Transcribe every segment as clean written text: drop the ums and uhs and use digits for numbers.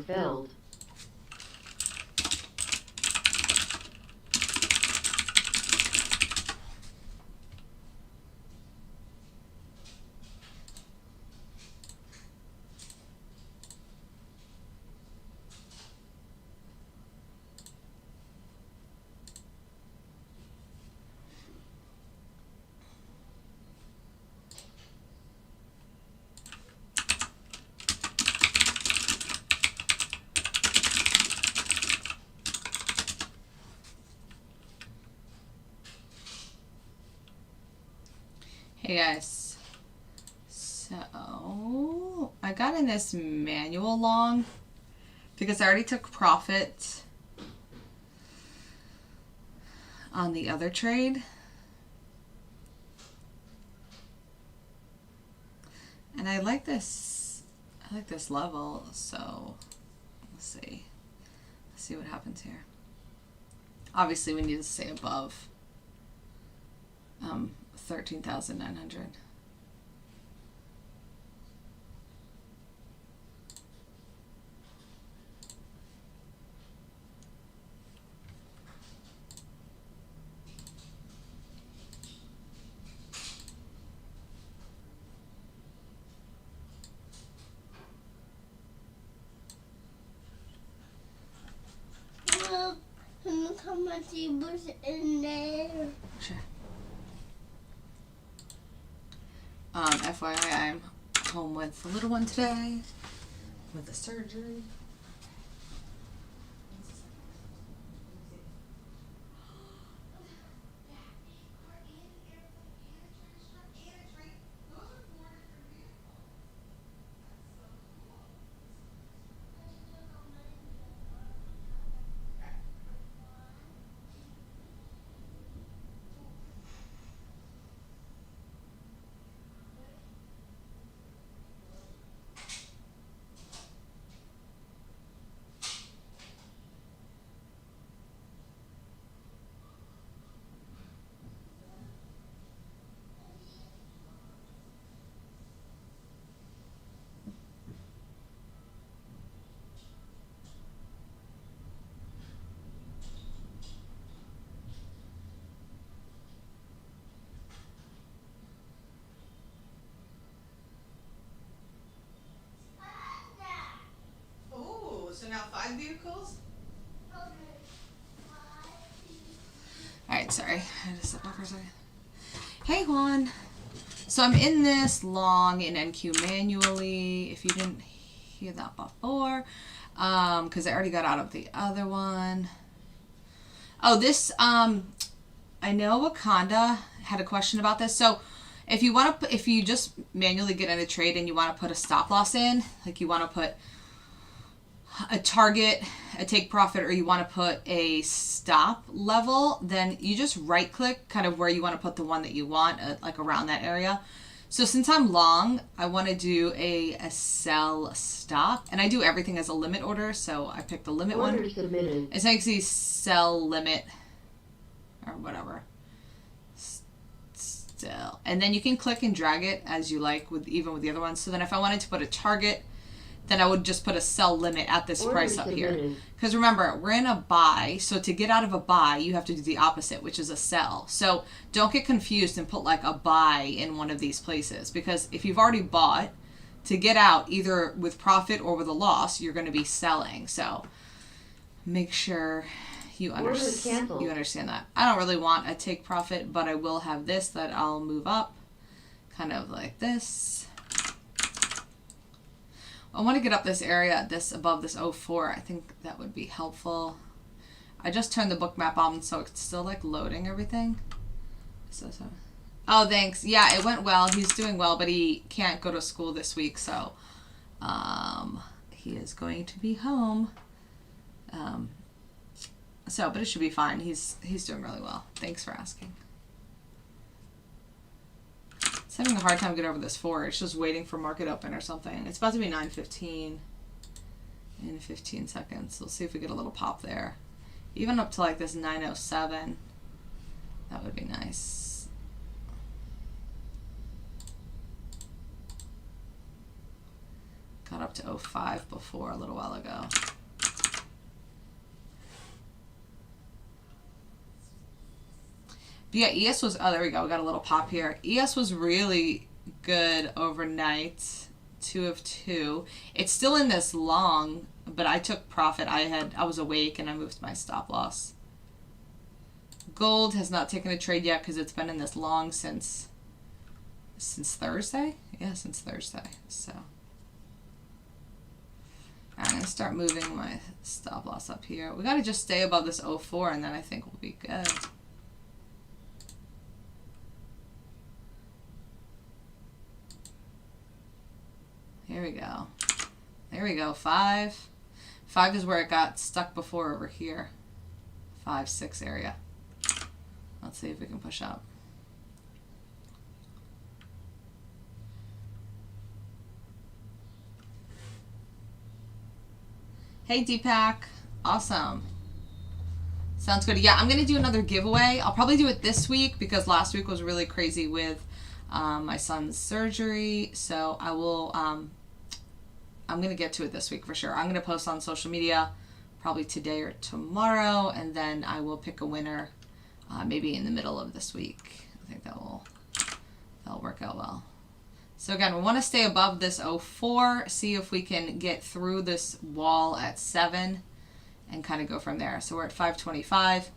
filled. Hey guys, so I got in this manual long because I already took profit on the other trade, and I like this level, so let's see what happens here. Obviously we need to stay above 13,900. How much was in there? Sure. FYI, I'm home with the little one today with the surgery. So now 5 vehicles? Alright, sorry. I had to step up for a second. Hey Juan. So I'm in this long in NQ manually, if you didn't hear that before. Because I already got out of the other one. Oh, this, I know Wakanda had a question about this. So if you just manually get in a trade and you want to put a stop loss in, like you want to put a target, a take profit, or you want to put a stop level, then you just right click kind of where you want to put the one that you want, like around that area. So since I'm long, I want to do a sell stop, and I do everything as a limit order, so I picked the limit Order one. submitted. It's like see sell limit or whatever. Still, and then you can click and drag it as you like with even with the other ones. So then if I wanted to put a target, then I would just put a sell limit at this price up here. Because remember, we're in a buy, so to get out of a buy, you have to do the opposite, which is a sell. So don't get confused and put like a buy in one of these places, because if you've already bought, to get out, either with profit or with a loss, you're going to be selling. So make sure you understand that. I don't really want a take profit, but I will have this that I'll move up, kind of like this. I want to get up this area, this above this 04. I think that would be helpful. I just turned the book map on, so it's still like loading everything. So. Oh, thanks. Yeah, it went well. He's doing well, but he can't go to school this week, so he is going to be home. But it should be fine. He's doing really well. Thanks for asking. It's having a hard time getting over this 4. It's just waiting for market open or something. It's about to be 9:15 in 15 seconds. We'll see if we get a little pop there. Even up to like this 9:07. That would be nice. Got up to 05 before a little while ago. But yeah, ES was, oh, there we go. We got a little pop here. ES was really good overnight. 2 of 2. It's still in this long, but I took profit. I was awake and I moved my stop loss. Gold has not taken a trade yet because it's been in this long since Thursday. Yeah, since Thursday. So I'm going to start moving my stop loss up here. We got to just stay above this 04 and then I think we'll be good. Here we go. There we go. 5. 5 is where it got stuck before over here. 5, 6 area. Let's see if we can push up. Hey Deepak. Awesome. Sounds good. Yeah, I'm going to do another giveaway. I'll probably do it this week because last week was really crazy with my son's surgery. So I will, I'm going to get to it this week for sure. I'm going to post on social media probably today or tomorrow, and then I will pick a winner maybe in the middle of this week. I think that'll work out well. So again, we want to stay above this 04, see if we can get through this wall at 7 and kind of go from there. So we're at 525.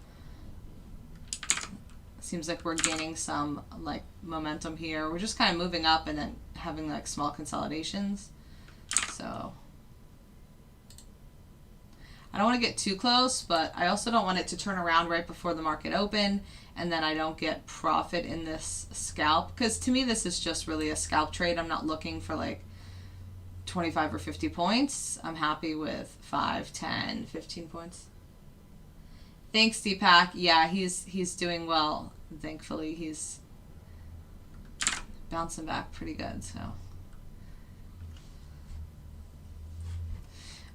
Seems like we're gaining some like momentum here. We're just kind of moving up and then having like small consolidations. So I don't want to get too close, but I also don't want it to turn around right before the market open and then I don't get profit in this scalp, because to me this is just really a scalp trade. I'm not looking for like 25 or 50 points. I'm happy with 5, 10, 15 points. Thanks, Deepak. Yeah, he's doing well. Thankfully, he's bouncing back pretty good. So,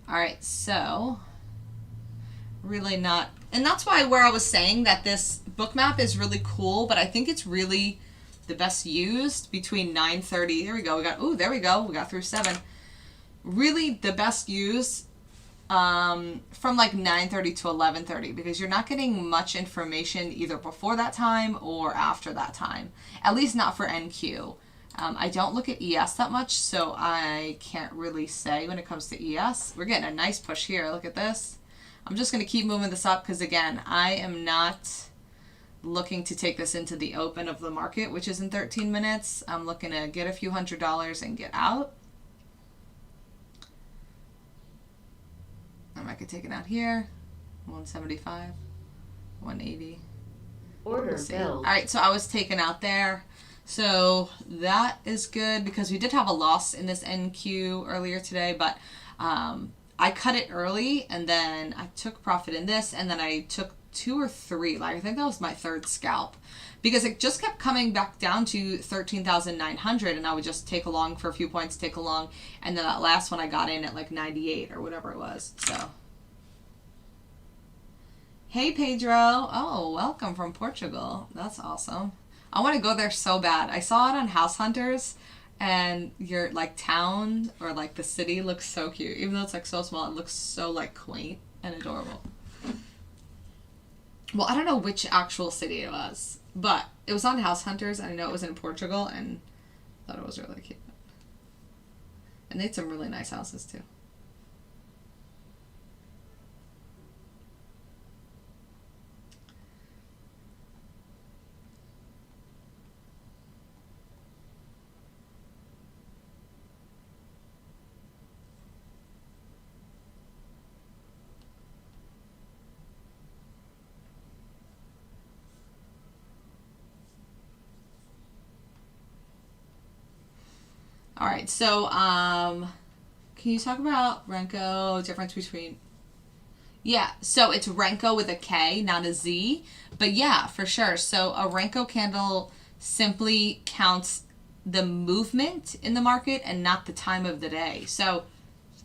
all right. So, really not, and that's why where I was saying that this book map is really cool, but I think it's really the best used between 9:30. There we go. There we go. We got through 7. Really, the best use from like 9:30 to 11:30, because you're not getting much information either before that time or after that time, at least not for NQ. I don't look at ES that much, so I can't really say when it comes to ES. We're getting a nice push here. Look at this. I'm just going to keep moving this up because, again, I am not looking to take this into the open of the market, which is in 13 minutes. I'm looking to get a few $100s and get out. I could take it out here, 175, 180. Order filled. All right, so I was taken out there. So that is good because we did have a loss in this NQ earlier today, but I cut it early and then I took profit in this, and then I took 2 or 3, like I think that was my 3rd scalp, because it just kept coming back down to 13,900 and I would just take along for a few points, take along, and then that last one I got in at like 98 or whatever it was. So hey Pedro, oh, welcome from Portugal. That's awesome. I want to go there so bad. I saw it on House Hunters, and your like town or like the city looks so cute. Even though it's like so small, it looks so like quaint and adorable. Well, I don't know which actual city it was, but it was on House Hunters, and I know it was in Portugal, and I thought it was really cute. And they had some really nice houses too. All right, so can you talk about Renko, difference between... Yeah, so it's Renko with a K, not a Z, but yeah, for sure. So a Renko candle simply counts the movement in the market and not the time of the day. So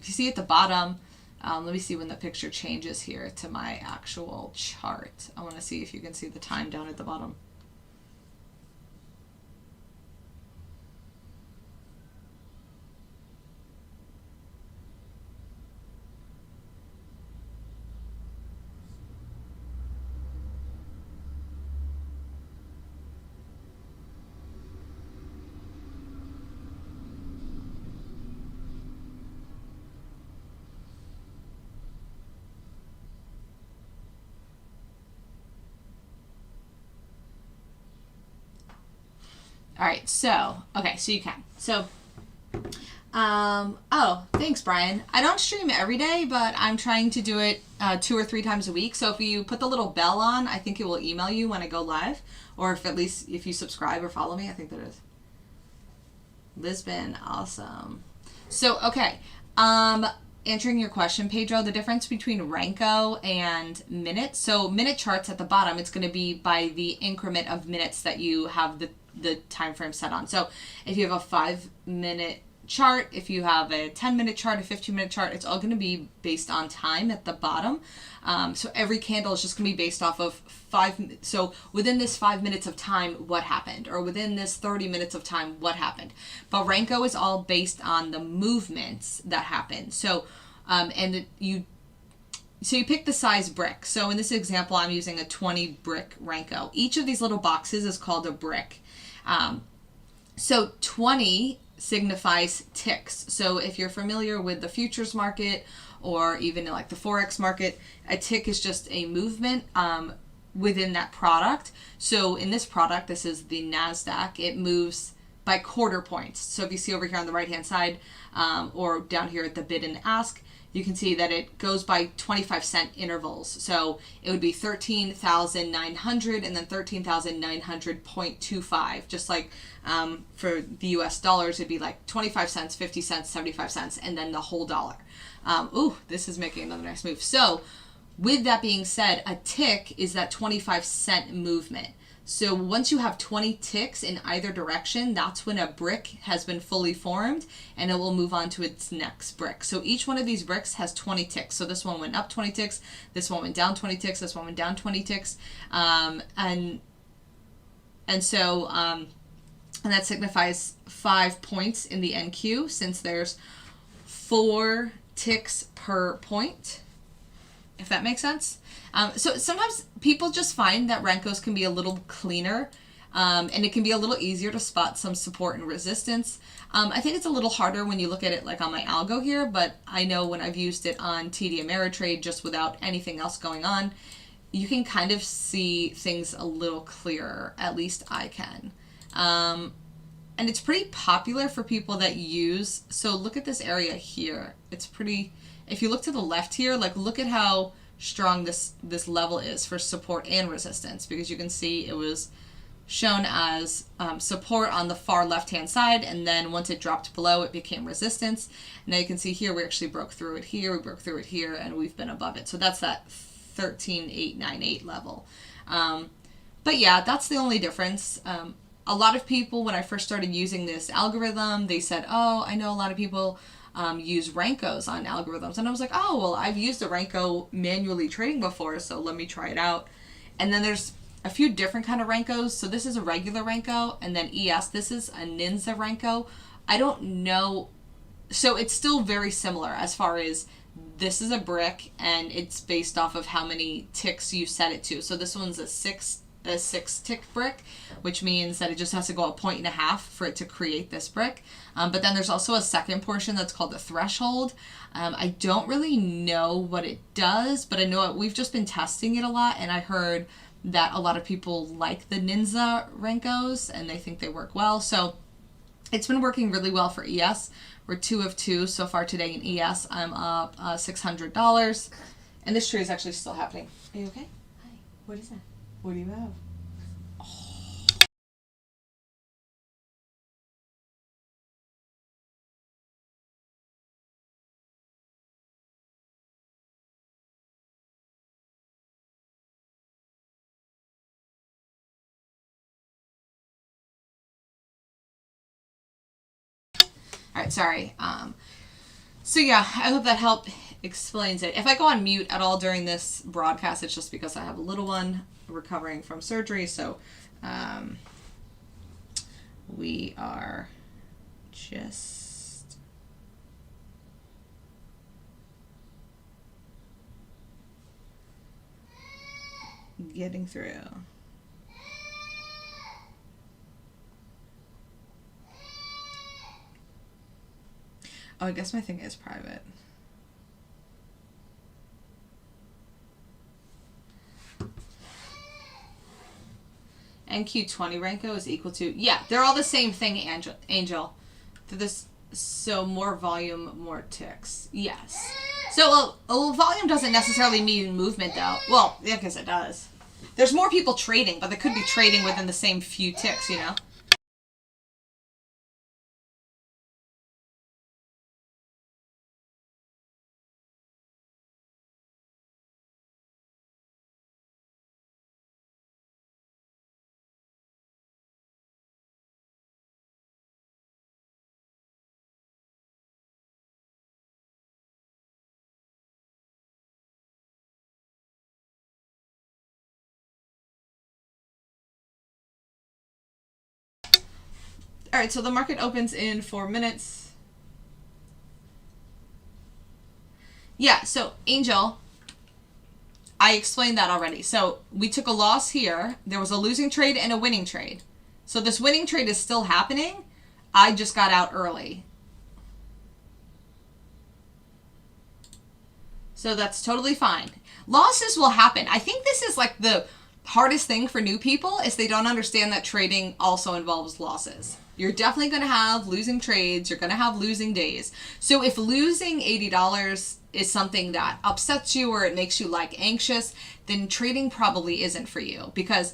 if you see at the bottom, let me see when the picture changes here to my actual chart. I want to see if you can see the time down at the bottom. All right, so, okay, so you can. So, oh, thanks, Brian. I don't stream every day, but I'm trying to do it 2 or 3 times a week. So if you put the little bell on, I think it will email you when I go live. Or if at least if you subscribe or follow me, I think that is. Lisbon, awesome. So, okay. Answering your question, Pedro, the difference between Renko and minute. So minute charts at the bottom, it's going to be by the increment of minutes that you have the time frame set on. So if you have a 5-minute chart, if you have a 10-minute chart, a 15-minute chart, it's all going to be based on time at the bottom. So every candle is just going to be based off of so within this 5 minutes of time, what happened? Or within this 30 minutes of time, what happened? But Renko is all based on the movements that happen. So, you pick the size brick. So in this example, I'm using a 20 brick Renko. Each of these little boxes is called a brick. So 20 signifies ticks. So if you're familiar with the futures market or even like the forex market, a tick is just a movement within that product. So in this product, this is the NASDAQ, it moves by quarter points. So if you see over here on the right hand side or down here at the bid and ask, you can see that it goes by 25-cent intervals. So it would be 13,900 and then 13,900.25. Just like for the US dollars, it'd be like 25 cents, 50 cents, 75 cents, and then the whole dollar. Ooh, this is making another nice move. So with that being said, a tick is that 25-cent movement. So once you have 20 ticks in either direction, that's when a brick has been fully formed and it will move on to its next brick. So each one of these bricks has 20 ticks. So this one went up 20 ticks, this one went down 20 ticks, this one went down 20 ticks. And that signifies 5 points in the NQ since there's 4 ticks per point, if that makes sense. So sometimes people just find that Renkos can be a little cleaner and it can be a little easier to spot some support and resistance. I think it's a little harder when you look at it like on my Algo here, but I know when I've used it on TD Ameritrade just without anything else going on, you can kind of see things a little clearer. At least I can. And it's pretty popular for people that use, so look at this area here. It's pretty, if you look to the left here, like look at how strong this level is for support and resistance, because you can see it was shown as support on the far left hand side, and then once it dropped below it became resistance. Now you can see here we actually broke through it here, we broke through it here, and we've been above it. So that's that 13,898 level. But yeah, that's the only difference. A lot of people, when I first started using this algorithm, they said, oh, I know a lot of people use Renkos on algorithms. And I was like, oh, well, I've used a Renko manually trading before, so let me try it out. And then there's a few different kind of Renkos. So this is a regular Renko, and then ES, this is a Ninja Renko. I don't know. So it's still very similar as far as this is a brick, and it's based off of how many ticks you set it to. So this one's a 6 tick brick, which means that it just has to go 1.5 points for it to create this brick. But then there's also a second portion that's called the threshold. I don't really know what it does, but I know we've just been testing it a lot, and I heard that a lot of people like the Ninja Renkos and they think they work well. So it's been working really well for ES. We're 2 of 2 so far today in ES. I'm up $600, and this trade is actually still happening. Are you okay? Hi. What is that? What do you have? All right, sorry. So yeah, I hope that helped explains it. If I go on mute at all during this broadcast, it's just because I have a little one recovering from surgery. So we are just getting through. Oh, I guess my thing is private. NQ20 Renko is equal to, yeah, they're all the same thing, Angel. For this, so more volume, more ticks. Yes. So volume doesn't necessarily mean movement, though. Well, yeah, I guess it does. There's more people trading, but they could be trading within the same few ticks, you know? All right, so the market opens in 4 minutes. Yeah, so Angel, I explained that already. So we took a loss here. There was a losing trade and a winning trade. So this winning trade is still happening. I just got out early. So that's totally fine. Losses will happen. I think this is like the hardest thing for new people is they don't understand that trading also involves losses. You're definitely going to have losing trades. You're going to have losing days. So if losing $80 is something that upsets you or it makes you like anxious, then trading probably isn't for you because,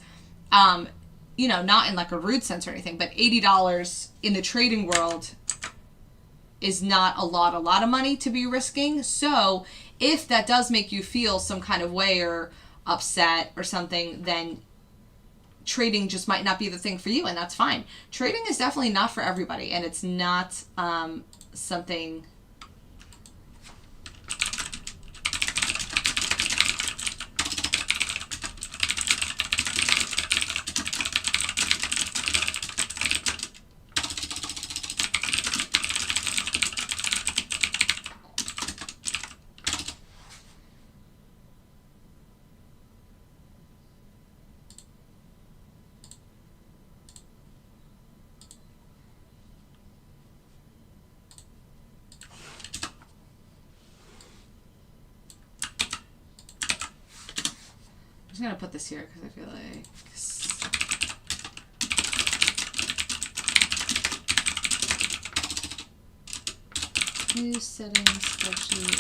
you know, not in like a rude sense or anything, but $80 in the trading world is not a lot of money to be risking. So if that does make you feel some kind of way or upset or something, then trading just might not be the thing for you, and that's fine. Trading is definitely not for everybody, and it's not something... I'm going to put this here because I feel like... New settings, spreadsheet.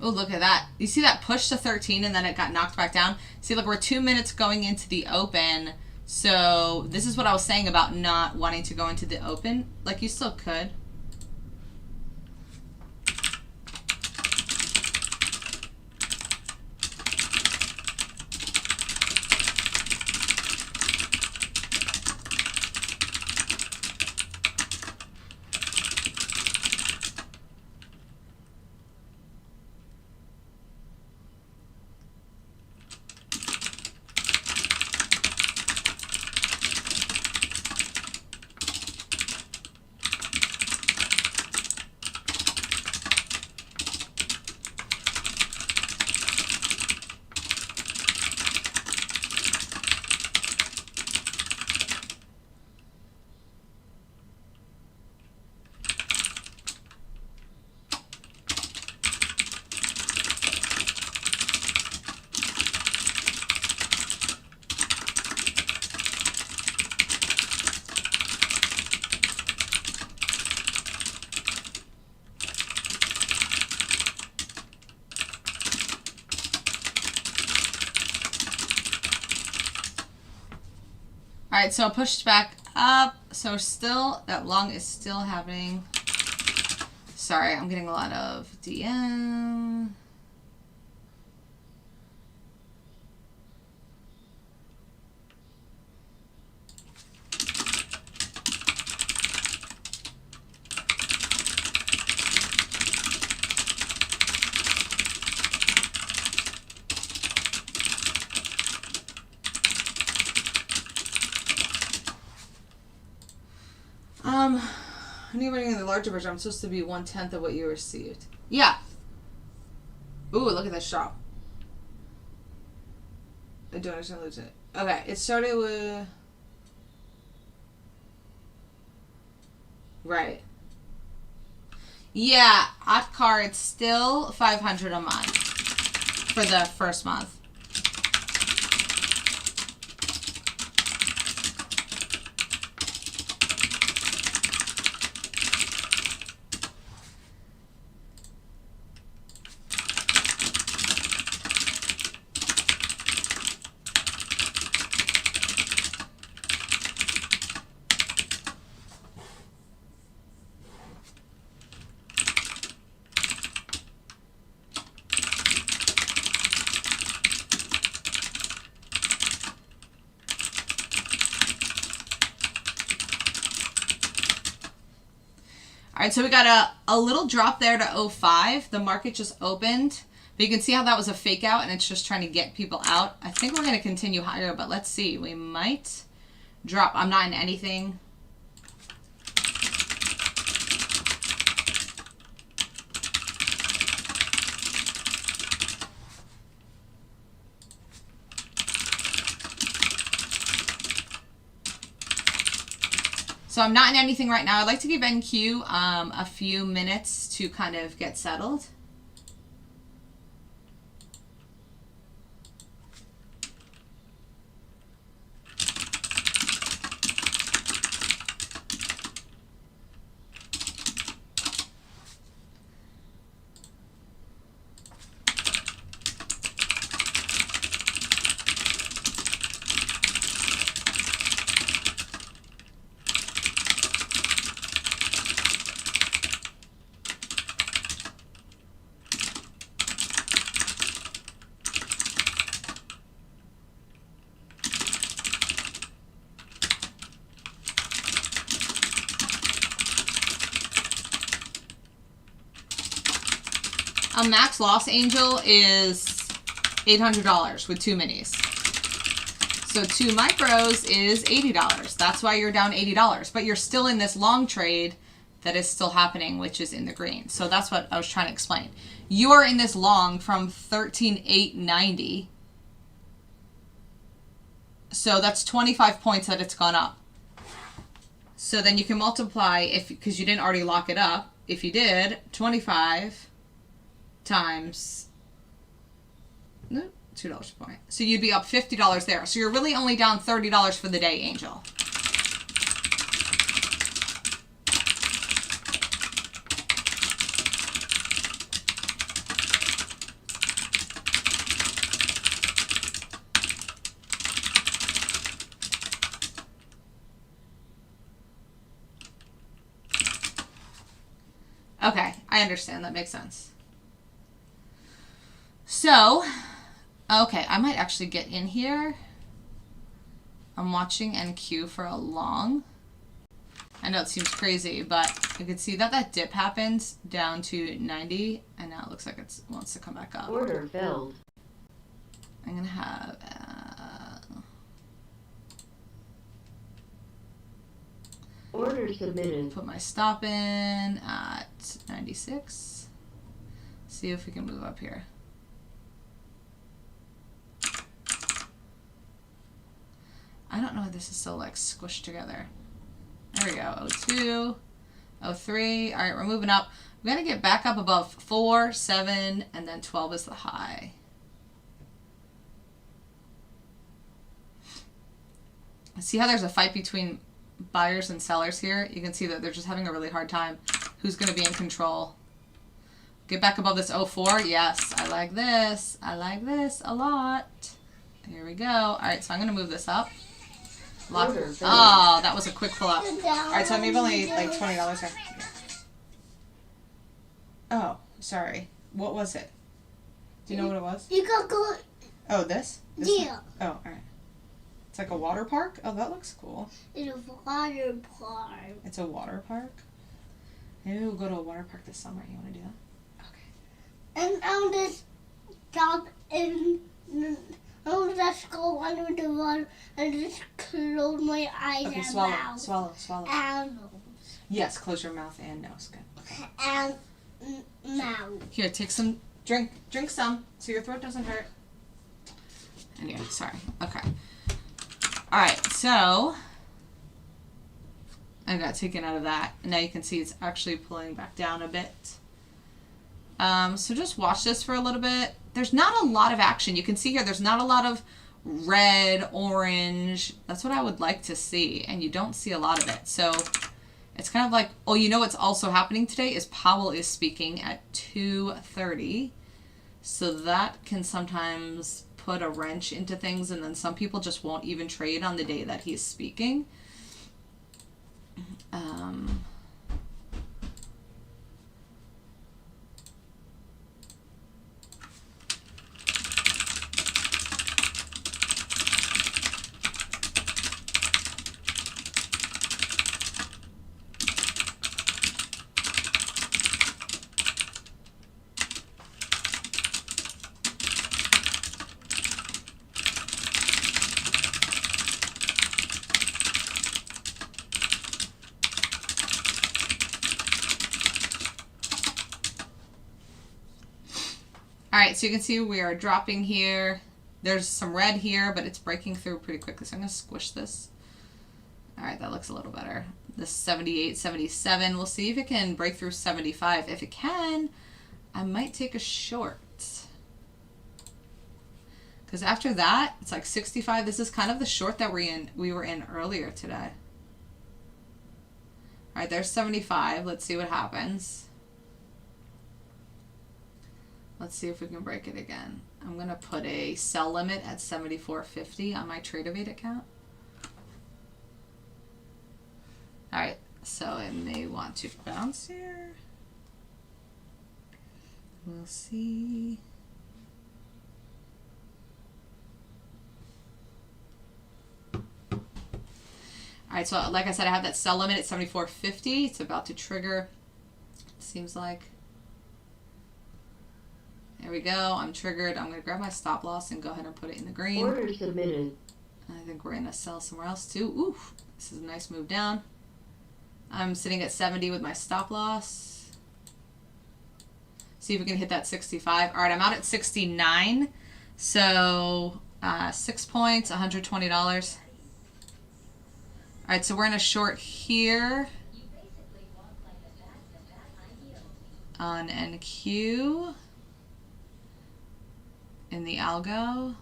Oh, look at that. You see that push to 13 and then it got knocked back down? See, look, we're 2 minutes going into the open. So this is what I was saying about not wanting to go into the open. Like, you still could. All right, so I pushed back up. So still, that long is still happening. Sorry, I'm getting a lot of DM. Anybody in the larger version, I'm supposed to be 1/10 of what you received. Yeah. Ooh, look at that shop. I don't understand lose it. Okay, it started with... Right. Yeah, hot car, it's still $500 a month. for the first month. All right, so we got a little drop there to 05. The market just opened. But you can see how that was a fake out and it's just trying to get people out. I think we're going to continue higher, but let's see. We might drop. I'm not in anything. So I'm not in anything right now. I'd like to give NQ a few minutes to kind of get settled. A max loss angel is $800 with 2 minis. So 2 micros is $80. That's why you're down $80. But you're still in this long trade that is still happening, which is in the green. So that's what I was trying to explain. You are in this long from 13,890. So that's 25 points that it's gone up. So then you can multiply, because you didn't already lock it up. If you did, 25 times $2 a point. So you'd be up $50 there. So you're really only down $30 for the day, Angel. Okay, I understand. That makes sense. So, okay, I might actually get in here. I'm watching NQ for a long. I know it seems crazy, but you can see that that dip happens down to 90, and now it looks like it wants to come back up. Order filled. I'm going to have... Order submitted. Put my stop in at 96. See if we can move up here. I don't know why this is so like squished together. There we go. 02, 03. All right, we're moving up. We're going to get back up above 4, 7, and then 12 is the high. See how there's a fight between buyers and sellers here? You can see that they're just having a really hard time. Who's going to be in control? Get back above this 04. Yes, I like this. I like this a lot. Here we go. All right, so I'm going to move this up. Lock. Oh, that was a quick pull up. All right, so I maybe only like $20 here. Oh, sorry. What was it? Do you know what it was? You got go. Oh, this? Yeah. Oh, all right. It's like a water park? Oh, that looks cool. It's a water park. It's a water park? Maybe we'll go to a water park this summer. You want to do that? Okay. And I'll just stop in. I'll just go under the water and just close my eyes Okay, and swallow, mouth. swallow. And nose. Yes, close your mouth and nose. Good. Okay. And mouth. Here, take some, drink some so your throat doesn't hurt. Anyway, sorry. Okay. All right, so I got taken out of that. And now you can see it's actually pulling back down a bit. So just watch this for a little bit. There's not a lot of action. You can see here there's not a lot of red, orange. That's what I would like to see, and you don't see a lot of it. So it's kind of like, oh, you know what's also happening today is Powell is speaking at 2:30. So that can sometimes put a wrench into things, and then some people just won't even trade on the day that he's speaking. All right, so you can see we are dropping here. There's some red here, but it's breaking through pretty quickly. So I'm going to squish this. All right, that looks a little better. This 78, 77. We'll see if it can break through 75. If it can, I might take a short. Because after that, it's like 65. This is kind of the short that we were in earlier today. All right, there's 75. Let's see what happens. Let's see if we can break it again. I'm going to put a sell limit at 74.50 on my TradeOvate account. All right, so it may want to bounce here. We'll see. All right, so like I said, I have that sell limit at 74.50. It's about to trigger, it seems like. There we go. I'm triggered. I'm going to grab my stop loss and go ahead and put it in the green. Order submitted. I think we're going to sell somewhere else too. Ooh, this is a nice move down. I'm sitting at 70 with my stop loss. See if we can hit that 65. All right, I'm out at 69. So 6 points, $120. All right, so we're in a short here on NQ. In the Algo.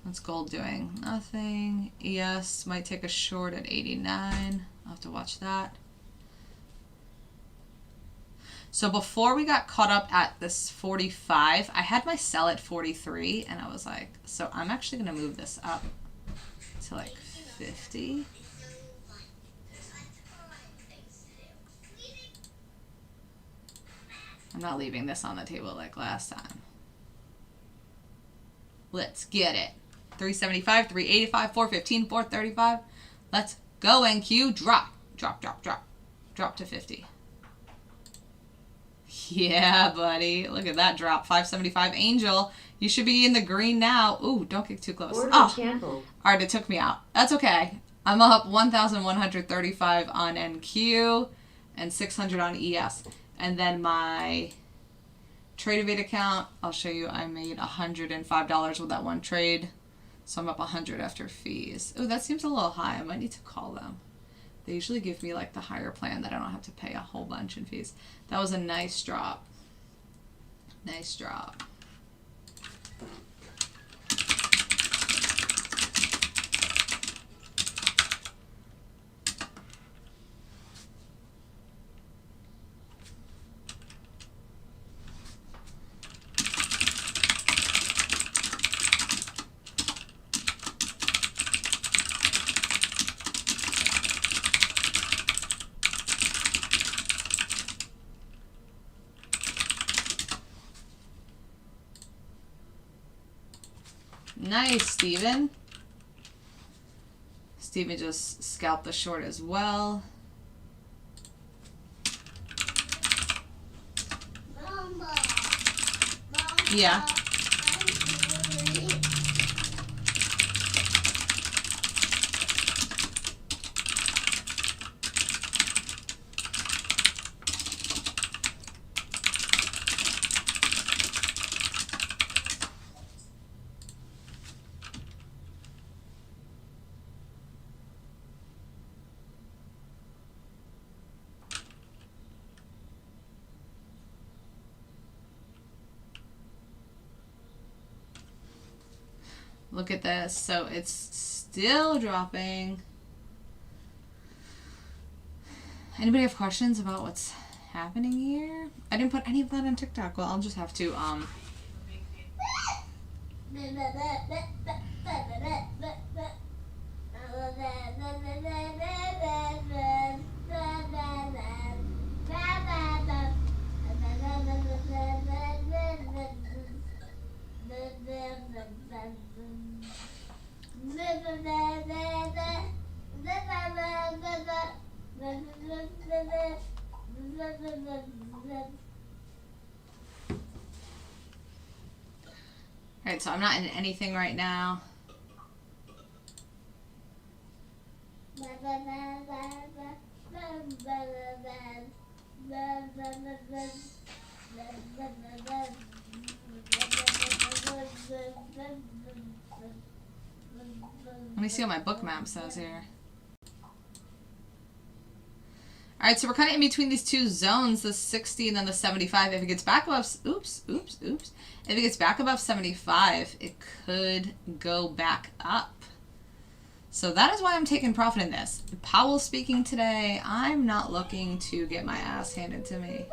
What's gold doing? Nothing. ES might take a short at 89. I'll have to watch that. So before we got caught up at this 45, I had my sell at 43, and I was like, so I'm actually going to move this up to like 50. I'm not leaving this on the table like last time. Let's get it. 375, 385, 415, 435. Let's go, NQ. Drop. Drop, drop, drop. Drop to 50. Yeah, buddy. Look at that drop. 575. Angel, you should be in the green now. Ooh, don't get too close. Order All canceled. right, it took me out. That's okay. I'm up 1,135 on NQ and 600 on ES. And then my TradeOvate account, I'll show you, I made $105 with that one trade. So I'm up 100 after fees. Oh, that seems a little high. I might need to call them. They usually give me like the higher plan that I don't have to pay a whole bunch in fees. That was a nice drop. Nice drop. Nice, Steven. Steven just scalped the short as well. Yeah. look at this. So it's still dropping. Anybody have questions about what's happening here? I didn't put any of that on TikTok. Well, I'll just have to Alright, so I'm not in anything right now. Let me see what my book map says here. Alright, so we're kind of in between these two zones, the 60 and then the 75. If it gets back above, oops. If it gets back above 75, it could go back up. So that is why I'm taking profit in this. Powell speaking today. I'm not looking to get my ass handed to me.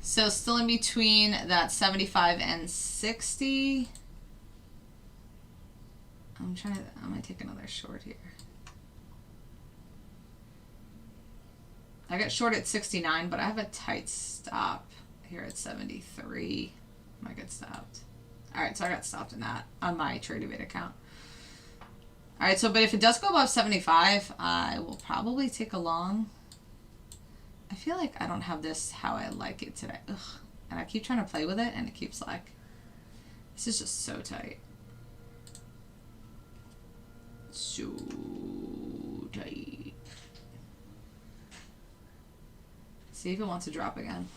So still in between that 75 and 60. I might take another short here. I got short at 69, but I have a tight stop here at 73. I might get stopped. Alright, so I got stopped in that on my TraderVate account. Alright, so but if it does go above 75, I will probably take a long. I feel like I don't have this how I like it today. Ugh. And I keep trying to play with it and it keeps like, this is just so tight. So tight. See if it wants to drop again.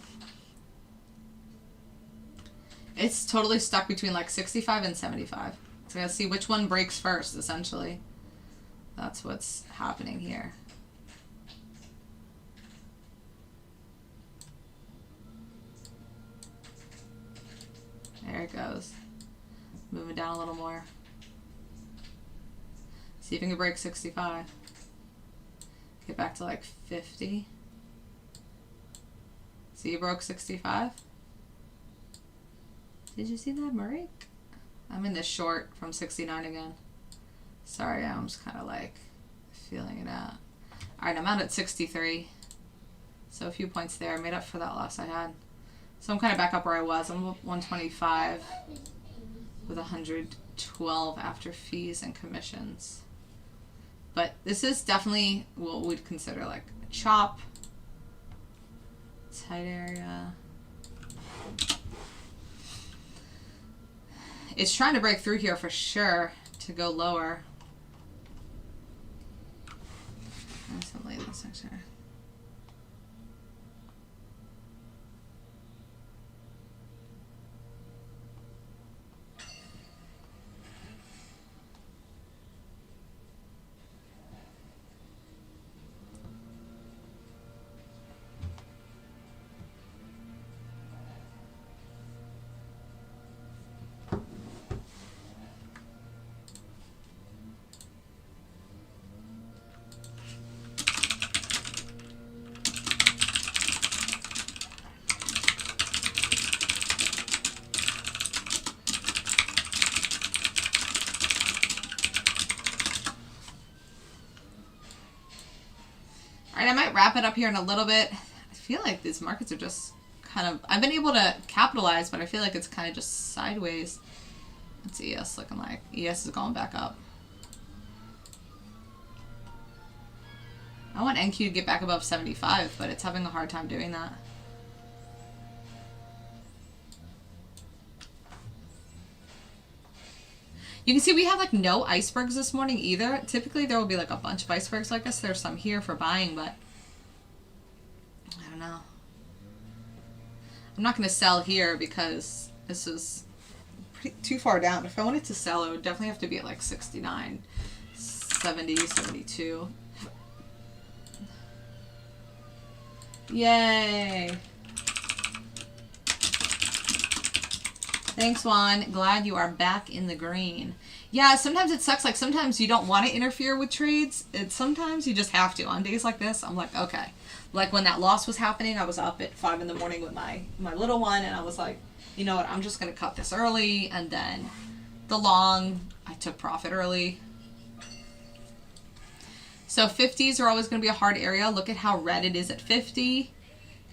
It's totally stuck between like 65 and 75. So I gotta see which one breaks first, essentially. That's what's happening here. There it goes. Moving down a little more. See if it can break 65. Get back to like 50. See, you broke 65. Did you see that, Marik? I'm in this short from 69 again. Sorry, I'm just kind of like feeling it out. Alright, I'm out at 63. So a few points there. I made up for that loss I had. So I'm kind of back up where I was. I'm 125 with 112 after fees and commissions. But this is definitely what we'd consider like a chop. Tight area. It's trying to break through here for sure to go lower. Some late in the section. I might wrap it up here in a little bit. I feel like these markets are just kind of, I've been able to capitalize, but I feel like it's kind of just sideways. What's ES looking like? ES is going back up. I want NQ to get back above 75, but it's having a hard time doing that. You can see we have like no icebergs this morning either. Typically there will be like a bunch of icebergs like this. There's some here for buying, but I don't know. I'm not going to sell here because this is too far down. If I wanted to sell, it would definitely have to be at like 69, 70, 72. Yay! Thanks, Juan. Glad you are back in the green. Yeah, sometimes it sucks. Like, sometimes you don't want to interfere with trades. Sometimes you just have to. On days like this, I'm like, okay. Like, when that loss was happening, I was up at 5 in the morning with my little one, and I was like, you know what, I'm just going to cut this early. And then the long, I took profit early. So 50s are always going to be a hard area. Look at how red it is at 50.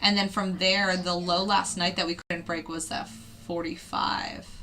And then from there, the low last night that we couldn't break was that 45.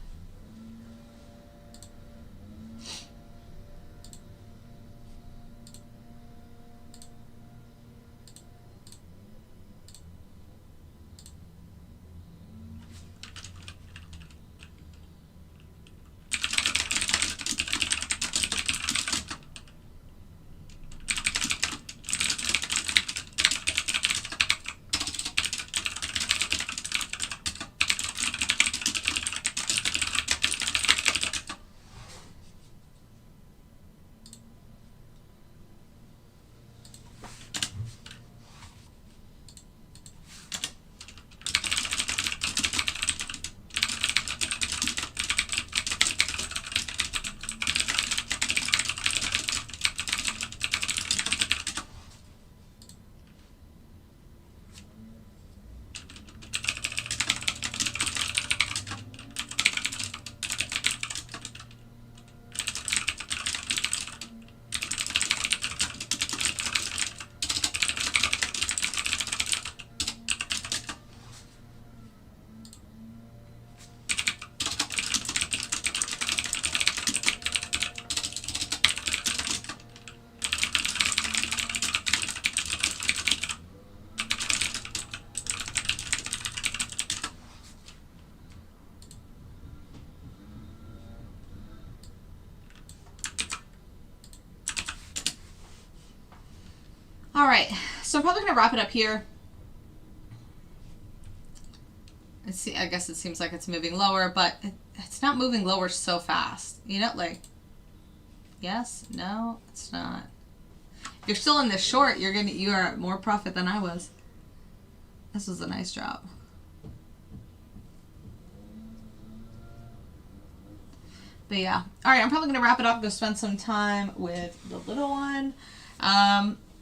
All right, so I'm probably going to wrap it up here. Let's see, I guess it seems like it's moving lower, but it's not moving lower so fast. You know, like, yes, no, it's not. If you're still in this short, you are at more profit than I was. This was a nice drop. But yeah, all right, I'm probably going to wrap it up, go spend some time with the little one.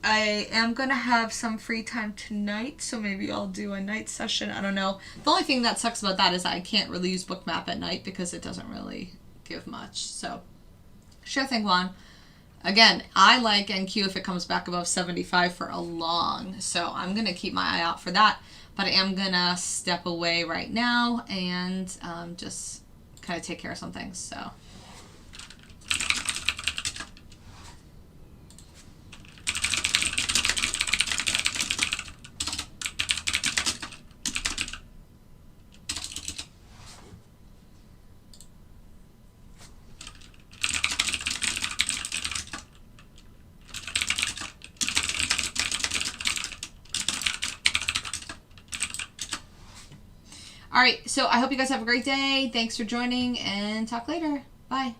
I am going to have some free time tonight, so maybe I'll do a night session. I don't know. The only thing that sucks about that is I can't really use Bookmap at night because it doesn't really give much. So, sure thing, Juan. Again, I like NQ if it comes back above 75 for a long, so I'm going to keep my eye out for that. But I am going to step away right now and just kind of take care of some things, so... All right, so I hope you guys have a great day. Thanks for joining, and talk later. Bye.